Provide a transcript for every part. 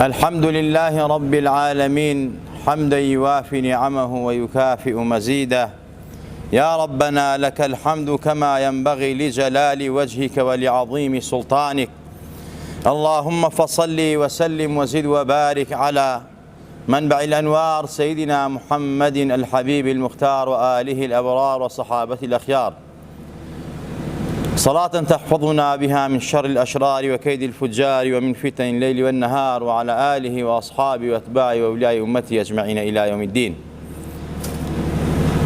الحمد لله رب العالمين حمدا يوافي نعمه ويكافئ مزيده. يا ربنا لك الحمد كما ينبغي لجلال وجهك ولعظيم سلطانك. اللهم فصل وسلم وزد وبارك على منبع الأنوار سيدنا محمد الحبيب المختار وآله الأبرار وصحابته الأخيار، صلاة تحفظنا بها من شر الأشرار وكيد الفجار ومن فتن الليل والنهار، وعلى آله وأصحابه وأتباعه وأولياء أمته أجمعين إلى يوم الدين.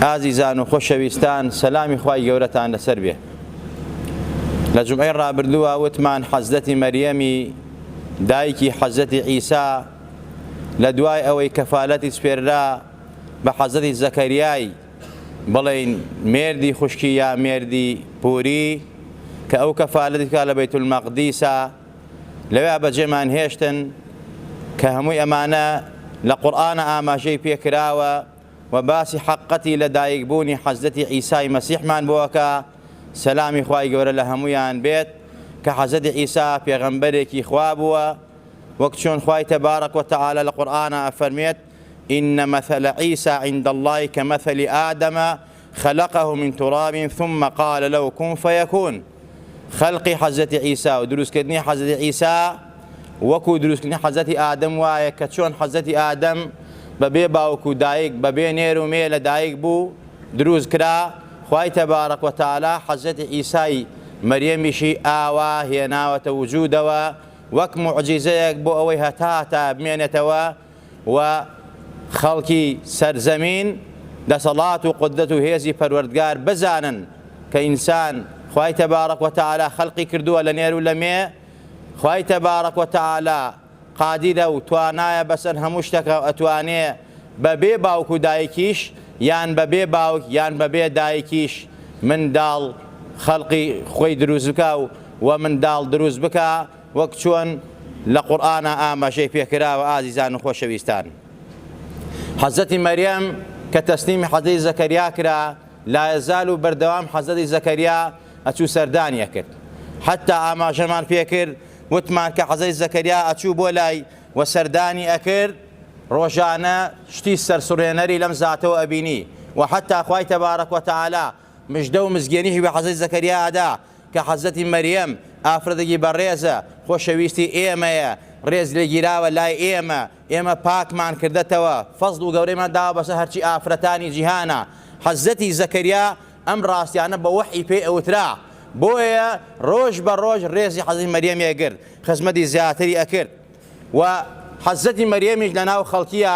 ئازیزان و خۆشەویستان، سەلامی خوای گەورەتان لەسەر بێ. لە جومعەی ڕابردووە وتمان حەزرەتی مەریەمی دایکی حەزرەتی عیسا لە دوای ئەوەی کەفالەتی سپێررا بە حەزرەتی زەکەریای بڵێن مێردی خوشکی یا مێردی پووری کە ئەو کەفالەتی بکات لە بەیت المەقدیسە، لەوێ بەجێمان هێشتن کە هەمووی ئەمانە لە قورئانە ئاماژەی پێکراوە و باسی حەقەتی لە دایکبوونی حەزرەتی عیسای مەسیحمان بووەکە. سەلامی خوای گەورە لە هەموویان بێت کە حەزرەتی عیسا پێغەمبەرێکی خوا بووە، وەک چۆن خوای تەبارەک وتەعالە لە قورئانە ئەفەرمێت: إن مثل عيسى عند الله كمثل آدم خلقه من تراب ثم قال له كن فيكون. خلقی حەزرەتی عیسا و دروستکردنی حەزرەتی عیسا وەکو دروستکردنی حەزرەتی ئادەم وایە کە چۆن حەزرەتی ئادەم بەبێ باوک و دایک بەبێ نێر و مێ لە دایک بوو دروست کرا، خوای تەبارەک وتەعالە حەزرەتی عیسای مەریەمیشی ئاوا هێناوەتە وجودەوە وەک موعجیزەیەک بۆ ئەوەی هەتا بمێنێتەوە و خەڵکی سەرزەمین دەسەڵات و قودرەت و هێزی پەروەردگار بزانن کە ئینسان خوای تەبارەک وتەعالە خەڵقی کردووە لە نێر و لە مێ. خوای تەبارەک وتەعالە قادیرە و توانایە بەسەر هەموو شتێکە ئەتوانێ بەبێ باوک و دایکیش یان بەبێ باوک یان بەبێ دایکیش منداڵ خەڵقی خۆی دروست بکە و منداڵ دروست بکە، وەک چۆن لە قورئانە ئاماژەی پێکراوە. ئازیزان و خۆشەویستان، حەزرەتی مەریەم کە تەسلیمی حەزرەتی زەکەریا کرا، لا یەزال و بەردەوام حەزرەتی زەکەریا ئەچوو سەردانیە کرد، حتا ئاماژەمان پێکرد وتمان کە حەزرەتی زەکەریا ئەچوو بۆ لای و سەردانی ئەکرد، ڕۆژانە شتی سەرسوڕهێنەری لەم زاتەوە ئەبینی و حتا خوای تەبارەک وتەعالە مژدە و مزگەنیی بە حەزرەتی زەکەریا ئەدا کە حەزرەتی مەریەم ئافرەتێکی بەڕێزە، خۆشەویستی ئێمەیە، ڕێز لێگیراوە لای ئێمە پاکمان کردێتەوە، فەزڵ و گەورەیمان داوە بەسەر هەرچی ئافرەتانی جیهانە. حەزرەتی زەکەریا ئەم ڕاستیانە بە وەحی پێ ئەوترا، بۆیە ڕۆژ بە ڕۆژ ڕێزی حەزرەتی مەریەم ئەگرت، خزمەتی زیاتری ئەکرد و حەزرەتی مەریەمیش لەناو خەڵکیە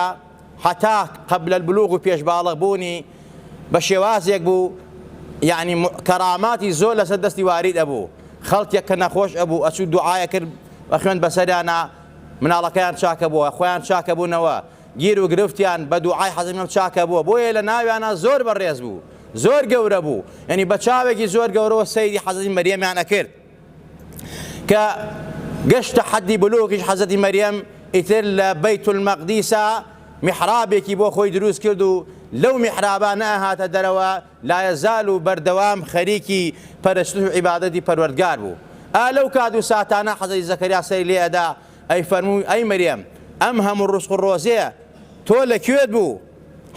حتا قبل البلوغ و پێشباڵغ بوونی بە شێوازێک بوو، یعنی کەراماتی زۆر لەسەر دەستی وارد ئەبوو. خەڵکێک کە نەخۆش ئەبوو ئەچوو دوعایە کرد بە خوێن بەسەریانە، مناڵەکەیان چاکە بووە، خۆیان چاکە بوونەوە، گیر و گرفتیان بە دوعای حەزرەتی مەریەم چاکە بووە، بۆیە لە ناویانە زۆر بەڕێز بوو، زۆر گەورە بوو، یعنی بە چاوێکی زۆر گەورەوە سەیری حەزرەتی مەریەمیان ئەکرد کە گەشتە حەدی بلوغیش حەزرەتی مەریەم ئیتر لە بەیت المەقدیسە میحرابێکی بۆ خۆی دروست کرد و لەو میحرابانە هاتە دەرەوە، لا یەزال و بەردەوام خەریکی پەرستش و عیبادەتی پەروەردگار بوو. لەو کات و ساتانە حەزرەتی زەکەریا سەیری لێ ئەدا، ئەی فەرمووی ئەی مەریەم ئەم هەموو ڕزق و ڕۆزەیە تۆ لەکوێت بوو؟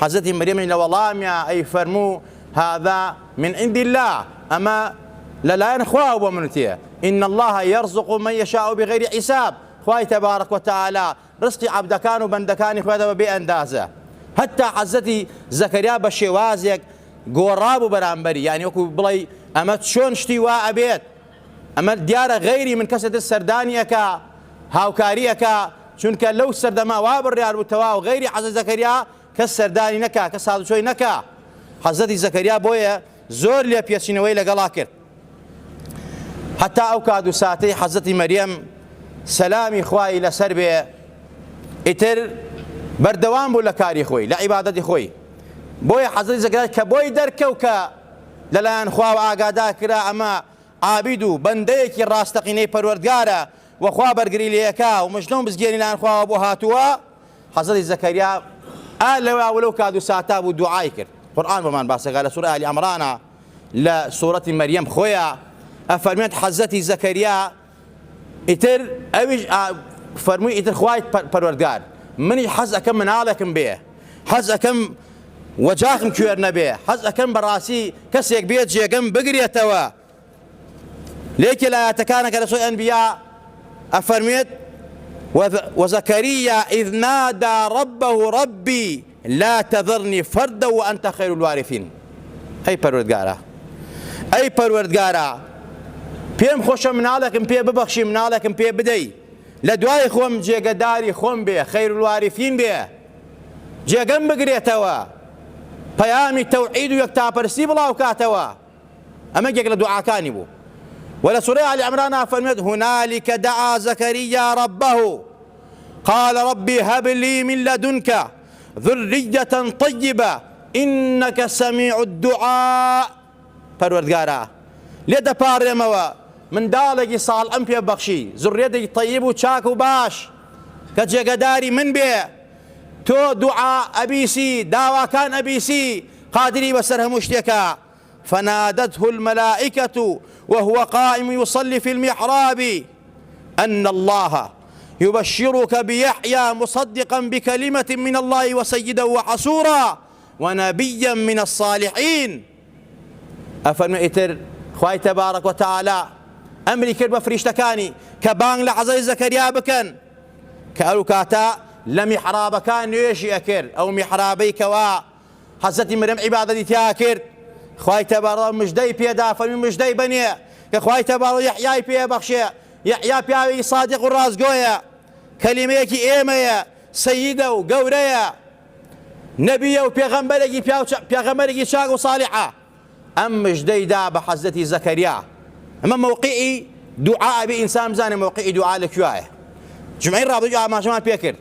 حەزرەتی مەریەمی لە وەڵامیە ئەی فەرموو هذا من عند الله، ئەمە لەلایەن خوا بۆ منتیە، إن الله يرزق من يشاء بغير حساب. خوای تەبارەک وتەعالە ڕزقی عەبدەکان و بەندەکانی خۆیەوە بێ ئەندازە. هەتا حەزرەتی زەکەریا بە شێوازێک گۆڕابوو بەرامبەری، یعنی وەکو بڵێ ئەمە چۆن شتی وا ئەبێت، ئەمە دیارە غەیری من کەسێتر سەردانی ئەکا، هاوکاری ئەکا، چونکە لەو سەردەما وا بڕیار بووتەوە و غەیری حەزرەتی زەکەریا کەس سەردانی نەکا، کەس سادوچۆی نەکا. حەزرەتی زەکەریا بۆیە زۆر لێ پێچینەوەی لەگەڵا کرد. هەتا ئەو کات و ساتەی حەزرەتی مەریەم سەلامی خوای لەسەر بێ ئیتر بەردەوام بوو لە کاری خۆی، لە عیبادەتی خۆی. بۆیە حەزرەتی زەکەریا کە بۆی دەرکەوت کە لەلایەن خوا ئاگادار کرا ئەمە عابید و بەندەیەکی ڕاستەقینەی پەروەردگارە وەخوا بەرگری لێەکا و مژدە و مزگێنی لایەن خواوە بۆ هاتووە، حەزرەتی زەکەریا لەو کات و ساتا بوو دوعای کرد. قورئان بۆمان باسەکە لە سوورە ئالی عەمرانە لە سوورەتی مەریەم خۆیە ئەفەرمێت حەزرەتی زەکەریا ئیتر ئەویش فەرمووی ئیتر خوای پەروەردگار منی حەز ئەکەم مناڵێکم بێ، حەز ئەکەم وەجاخم کوێر نەبێ، حەز ئەکەم بەڕاستی کەسێک بێت جێگەم بگرێتەوە. لێکێ لە ئاەتەکانەکە لە سوڕەی ئەنبیا ئەفەرمێت وزكريا إذ نادى ربه ربي لا تذرني فردا وأنت خير الوارثين. أي پەروەردگارە، ئەی پەروەردگارە پێم خۆشە مناڵێکم پێ ببەخشی، مناڵێکم پێ بدەی، لە دوای خۆم جێگەداری خۆم بێ، خەیر الوارثین بێ، جێگەم بگرێتەوە، پەیامی تەوحید و یەکتاپەرستی بڵاو کاتەوە. ئەمە یەک لە دوعاکانی بوو. ولا سورة آل عمران فرمت هنالك دعا زكريا ربه قال ربي هب لي من لدنك ذرية طيبة إنك سميع الدعاء. پەروەردگارە لێ دەپارێمەوە منداڵێکی ساڵ ئەم پێ بەخشی، زوڕێتێکی طیب و چاک و باش کە جێگەداری من بێ، تۆ دوعا ئەبیسی، داواکان ئەبیسی، قادری بەسەر هەموو شتێکە. فنادته الملائكة وهو قائم يصلي في المحراب أن الله يبشرك بيحيى مصدقا بكلمة من الله وسيدا وحصورا ونبيا من الصالحين. أفرمي إتر خواهي تبارك وتعالى أمري كرب فريشتكاني كبان لحظة زكريا بكن كألوكاتا لمحراب كان يشي أكر أو محرابي كوا حزتي مريم عبادة تاكر خواهي تبارك مجدي بيدا فرمي مجدي بنيه كخواهي تبارك يحيى بيه بخشي يحيى بيه صادق الراس قوية كلميكي إيمية سيدة وقورية نبيه وبيغمبركي شاق وصالحة. أم مجدي دا بحزتي زكريا أما موقعي دعاء بإنسان مزاني موقعي دعاء لكوايه جمعين رابط دعاء ما جمال بيكر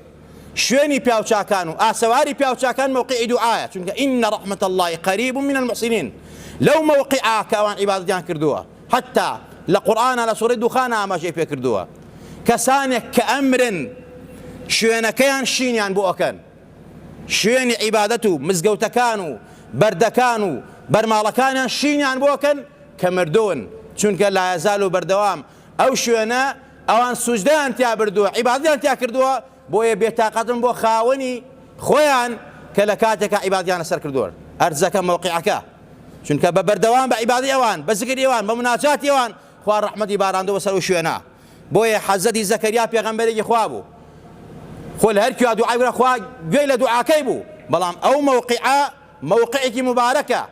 شويني بياوشا كانوا سواري بياوشا كان موقعي دعاء إن رحمة الله قريب من المحسنين. لو موقعا كوان عبادة جان كردوها حتى لقرآن لسورة دخانا ما شيء بيكردوها كسانك كأمر شوينة كيان شينيان بوأكن شويني عبادته مزقوتكانوا بردكانوا برمالكانيان شينيان بوأكن كمردون چونك لا يزالوا بردوام أو شوينة أوان سجدان تيا بردوها عبادة تيا كردوها بۆیە بێتاقەتم بۆ خاوەنی خۆیان کە لە کاتێکە عیبادیانە سەر کردووە ئەرزەکە مەوقیعەکە چونکە بە بەردەوام بە عیبادی ئەوان بە زیکری ئەوان بە مناجاتی ئەوان خوا ڕەحمەتی باراندووە بەسەر و شوێنە. بۆیە حەزەتی زەکەریا پێغەمبەرێکی خوا بوو، خۆ لە هەر کوێ دوعای بکرا خوا گوێی لە دوعاکەی بوو، بەڵام ئەو مەوقیعە موقعێکی مبارەکە،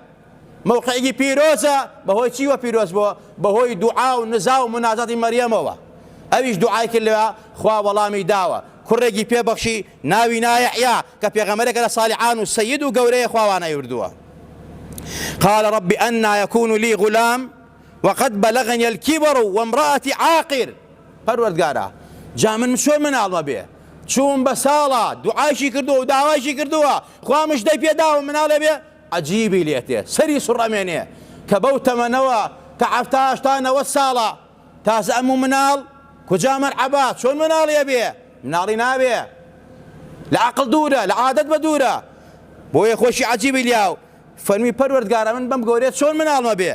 موقعێکی پیرۆزە. بەهۆی چیوە پیرۆز بووە؟ بەهۆی دوعا و نزا و مناجاتی مەریەمەوە. ئەویش دوعای کردەوە خوا وەڵامی داوە، کوڕێکی پێبەخشی ناوی نایحیا کە پێغەمبەرێکە لە صالحان و سەید و گەورەیە خواوانەی وردووە. قال رب أنى يكون لي غلام وقد بلغني الكبر وامرأتي عاقر. پەروەردگارە جا من چۆن مناڵمە بێ؟ چوون بە ساڵە دوعایشی کردووە و داوایشی کردووە، خوا مژدەی پێداوە مناڵێ بێ، عەجیبی لێتێ سەری سوڕەمێنێ کە بەو تەمەنەوە کە 70-90 ساڵە تازە ئەموو مناڵ کجا مەرحەبا چۆن مناڵێ بێ؟ مناڵی نابێ، لە عەقڵ دوورە، لە عادەت بە دوورە. بۆیە خۆشی عەجیبی لیاو فەرمی پەروەردگارە من بەم گەورەیە چۆن مناڵمە بێ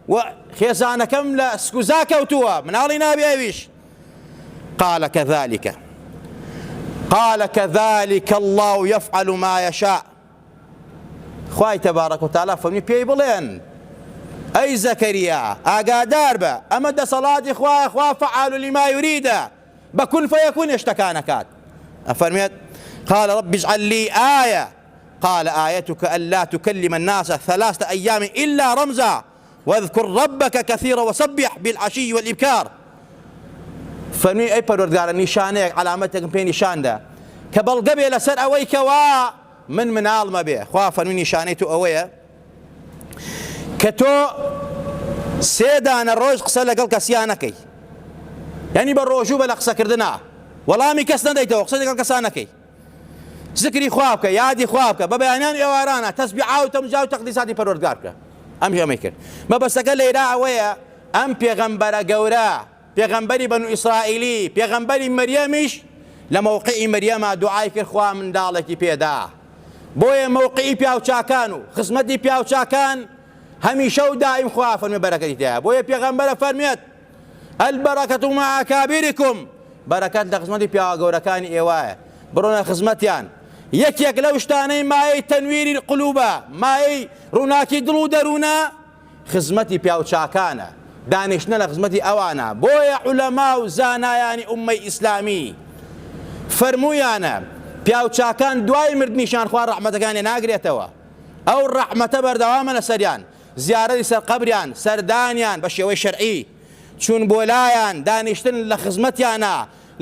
و خێزانەکەم لە سکوزا کەوتووە مناڵی نابێ ئەویش. قال كذلك الله يفعل ما يشاء. خوای تبارك وتعالى فەرمی پێی بڵێن ئەی زەکەریا ئاگادار بە ئەمە دەسەڵاتی خوایە، خوا فەعال لما يريدە بكن فيكون يشتكانكات. أفرميت قال رب اجعل لي آية قال آيتك ألا تكلم الناس 3 أيام إلا رمزا واذكر ربك كثيرا وسبح بالعشي والإبكار. فرمي أي پەروەردگارە نیشانەیەک علامەتێکم پێی نیشاندا کە بەڵگە بێ لەسەر ئەوەی کەوا من مناڵمە بێ. خوا فەرمی نیشانەی تو ئەوەیە کە تۆ 3 دانە ڕۆژ قسە لەگەڵ کەسیان نەکەی، یعنی بە ڕۆژوو بە لە قسەکردنا وەڵامی کەس نەدەیتەوە، قسە لەگەڵ کەسان نەکەی، زکری خوا بکە، یادی خوا بکە، بە بەیانیان ئێوارانە تەسبیح و تەمجا و تەقدیساتی پەروەردگار بکە. ئەم هەمەی کرد. مەبەستەکە لێرە ئەوەیە ئەم پێغەمبەرە گەورە، پێغەمبەری بەنو ئیسرائیلی، پێغەمبەری مەریەمیش لە مەوقعی مەریەمە دوعای کرد خوا منداڵێکی پێدا. بۆیە مەوقعی پیاوچاکان و خزمەتی پیاوچاکان هەمیشە و دائیم خوا فەرمی بەرەکەتی تایە. بۆیە پێغەمبەرە فەرمێت البركة مع أكابركم بەرەکەت لە خزمەتی پیاوە گەورەکانی ئێوایە بڕۆنە خزمەتیان یەکێک لەو شتانەی مایەی تەنویری قولوبە مایەی ڕووناکی دڵ و دەروونە خزمەتی پیاو چاکانە دانیشتنە لە خزمەتی ئەوانە بۆیە عولەما و زانایانی ئوممەی ئیسلامی فەرموویانە پیاو چاکان دوای مردنیشان خوا ڕەحمەتەکانی ناگرێتەوە ئەو ڕەحمەتە بەردەوامە لە سەریان زیارەتی سەر قەبریان سەردانیان بە شێوەی شەرعی چون بۆ لایەن دانیشتن لە خزمەتیانە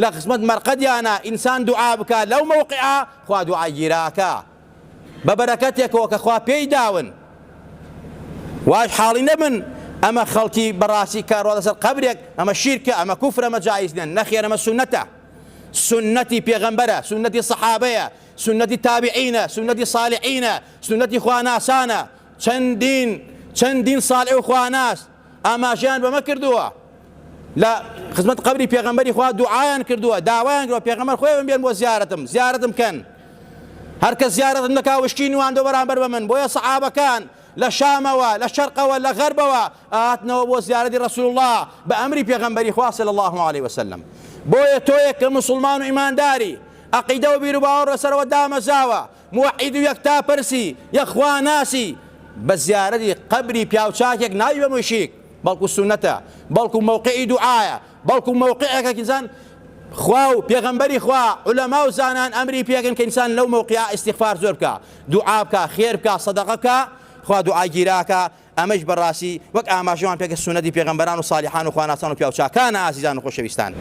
لە خزمەت مەرقەدیانە ئینسان دوعا بکات لەو مەوقعە خوا دوعای گیراکە بە بەرەکەتێکەوە کە خوا پێی داون واش حاڵی نەبن ئەمە خەڵکی بەڕاستی کاڕوا لەسەر قەبرێک ئەمە شیرکە ئەمە کوفرە ئەمە جایز نیە نەخێر ئەمە سونەتە سنەتی پێغەمبەرە سنەتی سەحابەیە سنەتی تابعینە سنەتی صالحینە سنەتی خواناسانە چەندین صالح و خواناس ئاماژیان بەمە کردووە لە خزمەت قەبری پێغەمبەری خوا دوعایان کردووە داوایان کردووە پێغەمبەر خۆی بێن بۆ زیارەتم کەن هەر کەس زیارەتم نەکا وشکی نواندۆ بەرامبەر بە من بۆیە سەحابەکان لە شامەوە لە شەرقەوە لە غەربەوە هاتنەوە بۆ زیارەتی ڕەسوول الله بە ئەمری پێغەمبەری خوا صلی الله علیه وسلم بۆیە تۆیەک کە مسلمان و ئیمانداری عەقیدە و بیر و باوەڕ لەسەرەوە دامەزاوە موحید و یەکتاپەرسی یەخوا ناسی بە زیارەتی قەبری پیاوچاکێک ناوی بە مشریک بەڵکو سونەتە بەڵکو موقعی دوعایە بەڵکو موقعێکە ئینسان خوا و پێغەمبەری خوا عولەما و زانان ئەمری پێکەن کە ئینسان لەو موقعە ئیستیغفار زۆر بکە دوعا بکە خێر بکە سەدەقە بکە خوا دوعای گیراکە ئەمەش بەڕاستی وەک ئاماژەوان پێکە سونەتی پێغەمبەران و صالحان و خواناسان و پیاوچاکانە ئازیزان و خۆشەویستان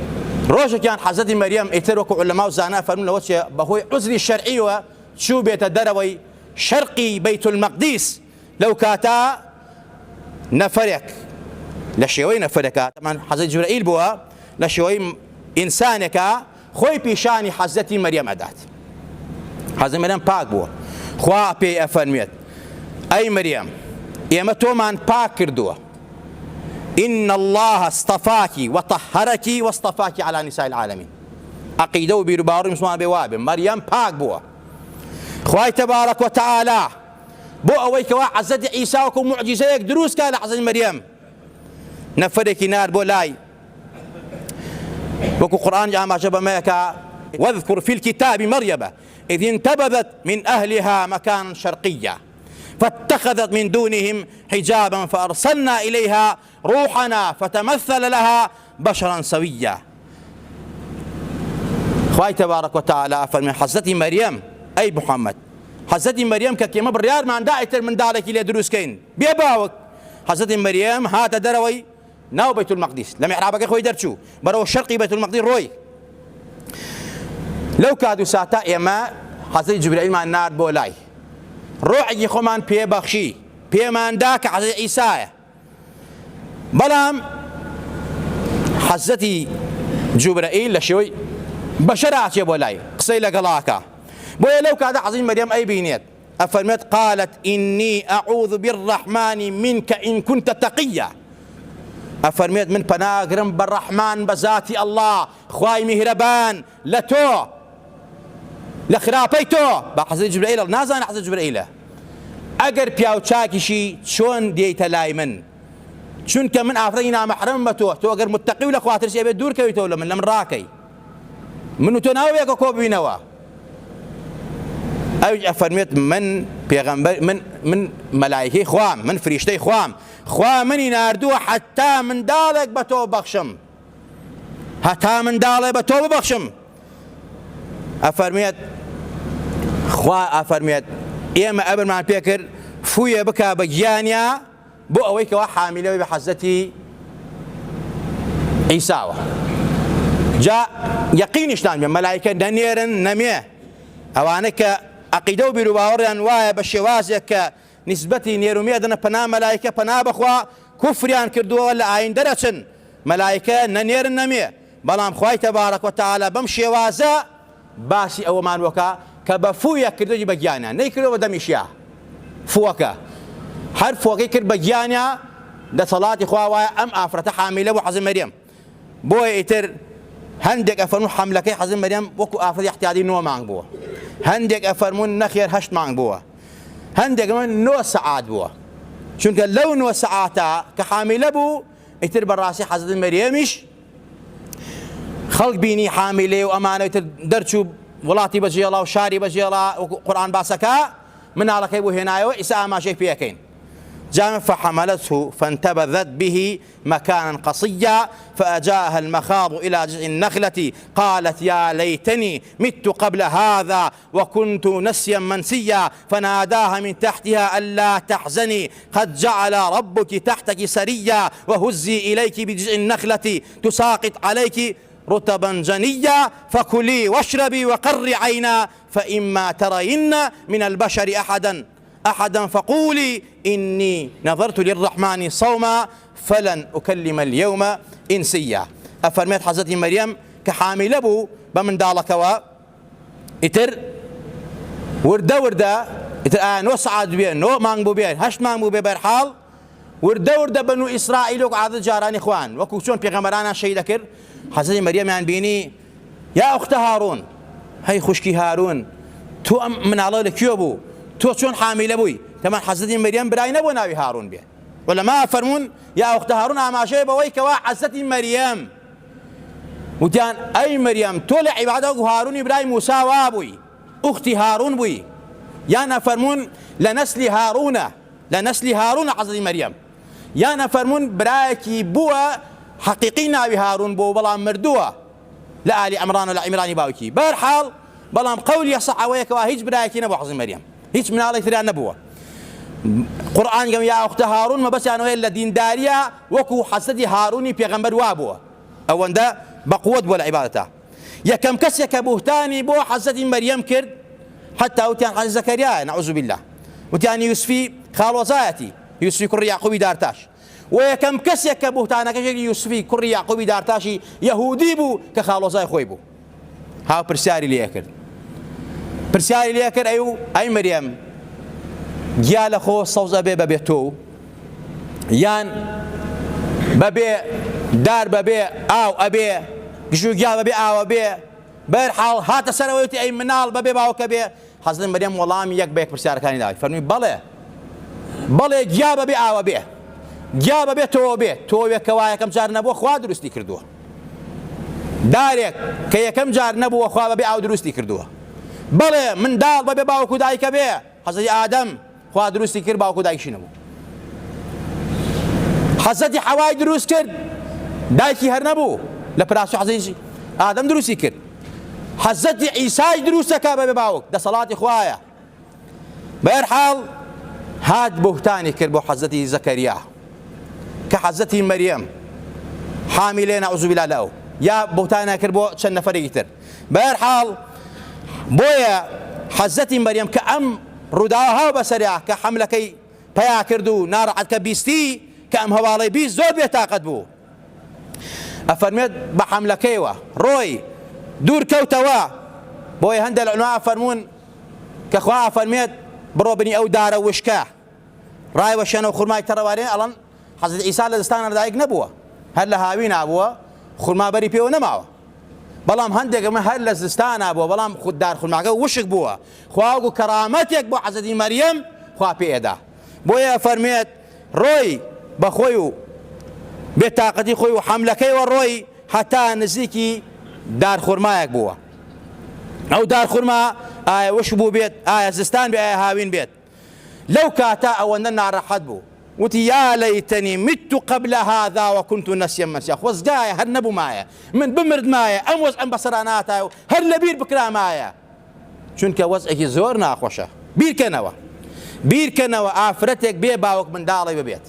ڕۆژێکیان حەزەتی مەریەم ئیتر وەکو عولەما و زانا فەرموون لەوە چێ بەهۆی عوزری شەرعیوە چوو بێتە دەرەوەی شەرقی بەیت المەقدیس لەو کاتە نەفەرێک لە شێوەی نەفەرێکە حەزەتی جوبرەئیل بووە لە شێوەی ئینسانێکە خۆی پیشانی حەزەتی مەریەم ئەدات حەزەتی مەریەم پاک بووە خوا پێی ئەفەرمێت ئەی مەریەم ئێمە تۆمان پاک کردووە إن الله اصطفاك وطهرك واصطفاك على نساء العالمين عقيدة و بیر و باوەڕی مسلمان بێ وابێ مەریەم پاک بووە خوای تبارك وتعالى بۆ ئەوەی کەوا حەزەتی عیسا وەکو موعجیزەیەک دروست کات لە حەزەتی مەریەم نەفەرێکی نار بۆ لای وەکو قورئان ئاماژە بەمەیەکە واذكر في الكتاب مريم إذ انتبذت من أهلها مكانا شرقيا فاتخذت من دونهم حجابا فأرسلنا إليها روحنا فتمثل لها بشرا سويا خواهي تبارك وتعالى فرمي حزتي مريم أي محمد حزتي مريم كما بريار ما عندها إتر من دالك إلى دروسكين بيباوك حزتي مريم هات دروي ناو بيت المقدس لم يحرابك خوي درشو برو شرقي بيت المقدس روي لو كادوا ساتا إما حزتي جبرائيل مع النار بولاي ڕۆحێکی خۆمان پێبەخشی پێماندا کە حەزەتی عیسایە بەڵام حەزەتی جوبرەئیل لە شێوەی بەشەر ئاچێ بۆ لای قسەی لەگەڵاکە بۆیە لەو کاتە حەزەتی مەریەم ئەیبینێت ئەفەرمێت قالت إني أعوذ بالرحمن منك إن كنت تقيا ئەفەرمێت من پەناگرم بە ڕەحمان بە ذاتی ئەڵڵا خوای میهرەبان لە تۆ لە خراپەی تۆ بە حەزەتی جوبرەئیل نازانە حەزەتی جوبرەئیلە ئەگەر پیاو چاکیشی چۆن دێیتە لای من چونکە من ئافرەتی نامەحرەمم بە تۆ ئەگەر متەقی و لە خوا ترسی ئەبێت دوورکەویتەوە لە من لەم ڕاکەی من و تۆ ناوەیەکە کۆ ببینەوە ئەویش ئەفەرمێت من پێغەمبەر من مەلایکەی خوام من فریشتەی خوام خوا منی ناردووە حتا منداڵێک بە تۆ ببەخشم هەتا منداڵێ بە تۆ ببەخشم ئەفەرمێت خوا ئەفەرمێت ئێمە ئەبرمان پێ کرد فویە بکا بە گیانیا بۆ ئەوەی کەوا حامیلەوەی بە حەزەتی عیساوە جا یەقینیشتان بێ مەلایکە نەنێرن نەمێ ئەوانە کە عەقیدە و بیر و باوەڕیان وایە بە شێوازێک کە نسبەتی نێرومێ دەنە پەنا مەلایکە پەنا بەخوا کوفریان کردووە لە ئاین دەرەچن مەلایکە نەنێرن نەمێ بەڵام خوای تەبارەک وتەعالە بەم شێوازە باسی ئەوەمان وەکە کە بە فوویەک کردوی بە گیانیان نەیکردەوە دەمیشیا فووەکە هەر فووەکەی کرد بە گیانیا دەسەڵاتی خوا وایە ئەم ئافرەتە حامیلە بوو حەزەتی مەریەم بۆیە ئیتر هەندێک ئەفەرمون حەملەکەی حەزەتی مەریەم وەکو ئافرەتی احتیاطی 9 مانگ بووە هەندێک ئەفەرمون نەخێر 8 مانگ بووە هەندێک 9 سەعات بووە چونکە لەو 9 سەعاتە کە حامیلە بوو ئیتر بەڕاستی حەزەتی مەریەمیش خەڵک بینی حاملێ و ئەمانەوێتە دەرچوو وڵاتی بەجێڵا و شاری بەجێڵا و قورئان باسەکە مناڵەکەی بۆ هێنایەوە ئیسا ئاماژەی پێەکەین جاء فحملته فانتبذت به مكانا قصيا فأجاءها المخاض إلى جذع النخلة قالت يا ليتني مت قبل هذا وكنت نسيا منسيا فناداها من تحتها ألا تحزني قد جعل ربك تحتك سريا وهزي إليك بجذع النخلة تساقط عليك رطبا جنيا فكلي واشربي وقري عينا فإما ترين من البشر أحدا فقولي إني نظرت للرحمن صوما فلن أكلم اليوم إنسيا. أفرميت حضرت مريم كحامل أبو بمن دالكوا إتر وردا إتر نو سعاد بين نو مانبو بين هشت مانبو ببرحال وردا بنو إسرائيل وعدد جاران إخوان وكوشون بيغمرانا شيء ذكر حضرت مريم يعني بيني يا أخت هارون هاي خشكي هارون تو من الله لكيوبو تو چۆن حاملە بووی تەمان حەزەتی مەریەم برای نەبوو ناوی هارون بێ وەلەما فەرمون یا ئوختە هارون ئاماژەیە بەوەی کەوا حەزەتی مەریەم وتیان ئەی مەریەم تۆ لە عیبادە وەکو هارونی برای موسا وا بووی ئوختی هارون بووی یان ئەفەرمون لە نەسلی هارونە حەزەتی مەریەم یان ئەفەرمون برایەکی بووە حەقیقی ناوی هارون بوو بەڵام مردووە لە ئالی عیمران و لە عیمرانی باوکی بەرحاڵ بەڵام قەولی سەحابەیە کەوا هیچ برایەکی نەبوو حەزەتی مەریەم هیچ مناڵێک تریان نەبووە قورئان گەم یا ئوختە هارون مەبەستیانەوەی لە دینداریە وەکو حەزەتی هارونی پێغەمبەر وا بووە ئەوەندە بەقووەت بووە لە عیبادەتە یەکەم کەسێک کە بوهتانی بۆ حەزەتی مەریەم کرد حتا وتیان حەزەتی زەکەریایە نەعوذ بالله وتیان یوسفی خاڵۆزایەتی یوسفی کوڕی یاعقوبی دارتاش و یەکەم کەسێک کە بوهتانەکەشێکی یوسفی کوڕی یاعقوبی دارتاشی یەهودی بوو کە خاڵۆزای خۆی بوو هاو پرسیاری لێ کرد پرسیاری لێ کرد ئەی مەریەم گیا لە خۆ سەوز ئەبێ بەبێ تۆ یان بەبێ دار بەبێ ئاو ئەبێ گژوو گیا بەبێ ئاوە بێ بەرحاڵ هاتە سەرەوەی وتی ئەی مناڵ بەبێ باوکە بێ حەزەتی مەریەم وەڵامی یەک بە یەک پرسیارەکانی داوی فەرمووی بەڵێ گیا بەبێ ئاوە بێ گیا بەبێ تۆ بێ تۆ وێکەوە یەکەم جار نەبووە خوا دروستی کردووە دارێک کە یەکەم جار نەبووە خوا بەبێ ئاو دروستی کردووە بەڵێ منداڵ بەبێ باوکو دایکە بێ حەزەتی ئادەم خوا دروستی کرد باوکو دایکشی نەبوو حەزەتی حەوای دروست کرد دایکی هەر نەبوو لە پراسو حەزەتی ئادەم دروستی کرد حەزەتی عیسای دروستەکە بەبێ باوک دەسەڵاتی خوایە بەهەرحاڵ هات بوهتانی کرد بۆ حەزەتی زەکەریا کە حەزەتی مەریەم حاملێ نەعوذ بالله لەو یا بوهتانە کرد بۆ چەند نەفەرێکی تر بەهەرحاڵ بۆیە حەزەتی مەریەم کە ئەم ڕووداوە هاو بەسەریا کە حەملەکەی پیا کرد و ناڕەحەت کە بیستی کە ئەم هەواڵەی بیست زۆر بێتاقەت بوو ئەفەرمێت بە حەملەکەیەوە ڕۆی دوور کەوتەوە بۆیە هەندێک لە عولەما ئەفەرمون کە خوا ئەفەرمێت بڕۆ بنی ئەو دارە وشکە ڕایوەشێنە و خورمای تەڕەوارێن ئەڵەن حەزەتی عیسا لە دەستانە لەدایک نەبووە هەر لە هاوی نابووە خورما بەری پێوە نەماوە بەڵام هەندێک ئەمە هەر لە زستانە بووە بەڵام خوددار خورماکە وشک بووە خوا وەکو کەرامەتێک بۆ حەزەتی مەریەم خوا پێئێدا بۆیە فەرمێت ڕۆی بەخۆی و بێتاقەتی خۆی و حەملەکەیەوە ڕۆی هەتا نزیکی دارخورمایەک بووە ئەو دارخورما ئایا وش بوو بێت ئایا زستان بێ ئایا هاوین بێت لەو کاتە ئەوەندە ناڕەحەت بوو وتی یا لەیتەنی مت قبل هذا وكنت نسيا منسيا خۆزگایە هەر نەبوومایە من بمردمایە ئەم وەزعم بەسەرا ناتایە و هەر لەبیر بکرامایە چونکە وەزعێکی زۆر ناخۆشە بیرکەنەوە ئافرەتێک بێ باوک منداڵی ببێت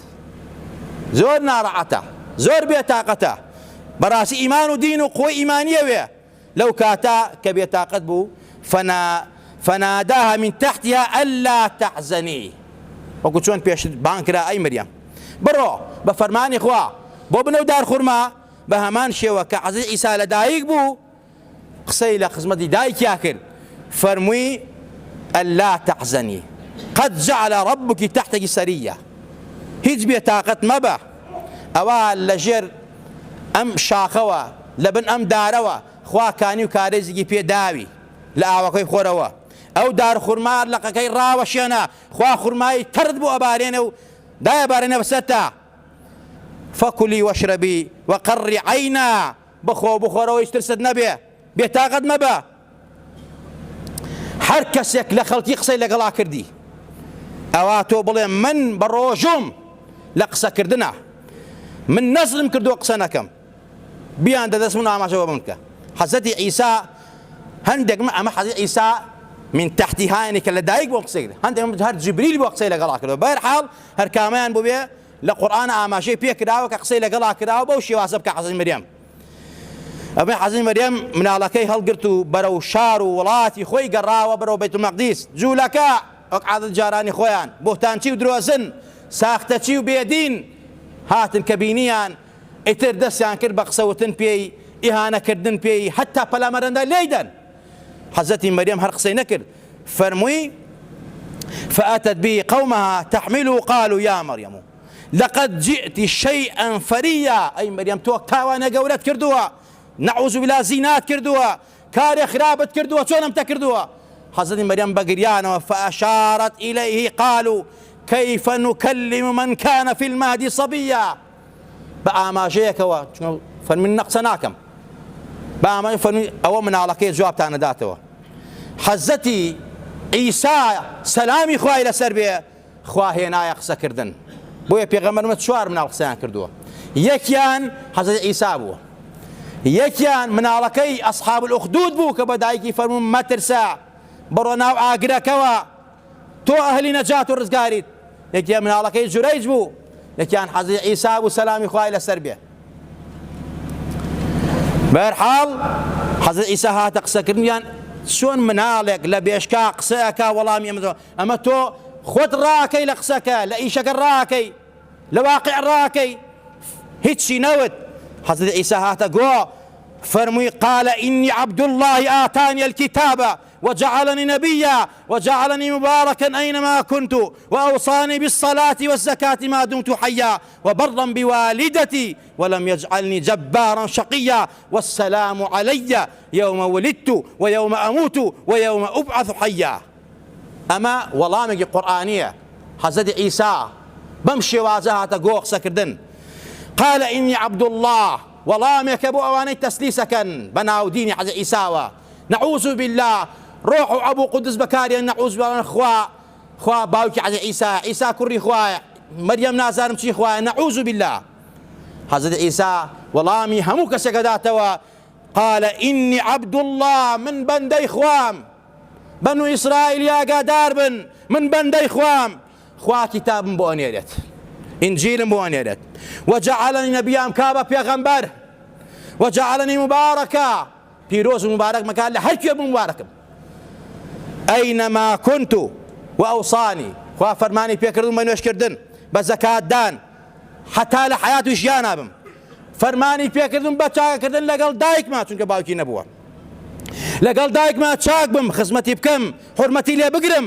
زۆر ناڕەحەتە زۆر بێتاقەتە بەڕاستی ئیمان و دین و خۆی ئیمانیە وێ لەو کاتە کە بێتاقەت بوو فناداها من تحتها ألا تحزني وەکو چۆن پێش بانکرا ئەی مەریەم بڕۆ بە فەرمانی خوا بۆ بنەو دارخورما بە هەمان شێوە کە حەزەتی عیسا لە دایک بوو قسەی لە خزمەتی دایکیا کرد فەرمووی ألا تحزني قد جعل ربك تحتك سرية هیچ بێتاقەت مەبە ئەوە لەژێر ئەم شاخەوە لەبن ئەم دارەوە خوا کانی و کارێزێکی پێداوی لە ئاوەکەی خۆرەوە ئەو دارخورما لەقەکەی ڕاوەشێنە خوا خورمای ترد بوو ئەبارێنە و دایەبارێنە بەسەرتا فەکولی وەشرەبی وەقەڕی عەینا بخۆ بخۆرەوەی ترست نەبێ بێتاقەت مەبە هەر کەسێک لە خەڵکی قسەی لەگەڵا کردی ئەوا تۆ بڵێ من بە ڕۆژوم لە قسەکردنە من نەزرم کردووە قسە نەکەم بیان دەدەست من ئاماژەوە بم بکە حەزەتی عیسا هەندێک ئەمە حەزەتی عیسا من تحتی هاینێک کە لە دایک بۆ قسەی کرد هەندێک هەر جبریل بۆ قسەی لەگەڵا کردەوە بەهەرحاڵ هەر کامیان بۆ بێ لە قورئان ئاماژەی پێ کراوە کە قسەی لەگەڵا کراوە بەو شێوازە بکە حەزەتی مەریەم ئەبێ حەزەتی مەریەم مناڵەکەی هەڵگرت و بەرەو شار و وڵاتی خۆی گەڕاوە بەرەو بەیت المەقدیس جوولەکە وەک عادەت جارانی خۆیان بۆتانچی و درۆزن ساختەچی و بێدین هاتن کە بینیان ئیتر دەستیان کرد بە قسەوتن پێی ئیهانەکردن پێی حتا پەلامەرەندە لێیدەن حەزەتی مەریەم هەر قسەی نەکرد فەرمووی فأتت به قومها تحمله قالوا يا مريم لقد جئت شيئا فريا أي مريم تو تاوانە گەورەت کردووە نعوذ بالله زینات کردووە کارێ خراپت کردووە چۆنم تەکردووە حەزەتی مەریەم بەگریانەوە فأشارت إليه قالوا كيف نكلم من كان في المهد صبيا بأماجەیەکەوە فەرمووی نەقسە ناکەم بەئاماژە فەرمووی ئەوە مناڵەکەی جوابتان نەداتەوە حەزەتی عیسا سەلامی خوای لەسەر بێ خوا هێنایە قسەکردن بۆیە پێغەمبەرمە چوار مناڵ قسەیان کردووە یەکیان حەزەتی عیسا بووە یەکیان مناڵەکەی ئەصحاب الأخدود بوو کە بە دایکی فەرموون مەترسە بڕۆ ناو ئاگرەکەوە تۆ ئەهلی نەجات و ڕزگاریت یەکیان مناڵەکەی جورەیج بوو یەکیان حەزەتی عیسا بوو سەلامی خوای لەسەر بێ بەهەرحاڵ حەزەتی عیسا هاتە قسەکردنیان چۆن مناڵێک لە بێشکا قسەیەکا وەڵامی ئەمە تۆ خۆت ڕاکەی لە قسەکە لە ئیشەکە ڕاکەی لە واقع ڕاکەی هیچی نەوت حەزەتی عیسا هاتە گۆ فرمي قال إني عبد الله آتاني الكتاب وجعلني نبيا وجعلني مباركا أينما كنت وأوصاني بالصلاة والزكاة ما دمت حيا وبرا بوالدتي ولم يجعلني جبارا شقيا والسلام علي يوم ولدت ويوم أموت ويوم أبعث حيا أما ولامك قرآنية حزد عيسى بمشي وازها تقوق سكردن قال إني عبد الله ولامك أبو أواني تسليسكا بناو ديني حزد عيسى نعوذ بالله روح أبو قدس بكاري نعوذ بالله خوا باوكي حزد عيسى كري خوا مريم نازارم شي خوا نعوذ بالله حزد عيسى ولامي هموك سكداتوا قال إني عبد الله من بندي خوام بنو إسرائيل يا قادار بن من بندي خوام خوا كتاب بوانيرت إنجيل بوانيرت وجعلني نبيا كابا بيغمبر وجعلني مباركا بيروز مبارك مكان لحركي مبارك أينما كنت وأوصاني خوا فرماني بيكردون من وشكردن بزكاة دان حتى لحياته جيانا بم فرماني پێکردم بە چاکردن لەگەڵ دایکما چونکە باوکی نەبووە لەگەڵ دایکما چاک بم خزمەتی بکەم حورمەتی لێ بگرم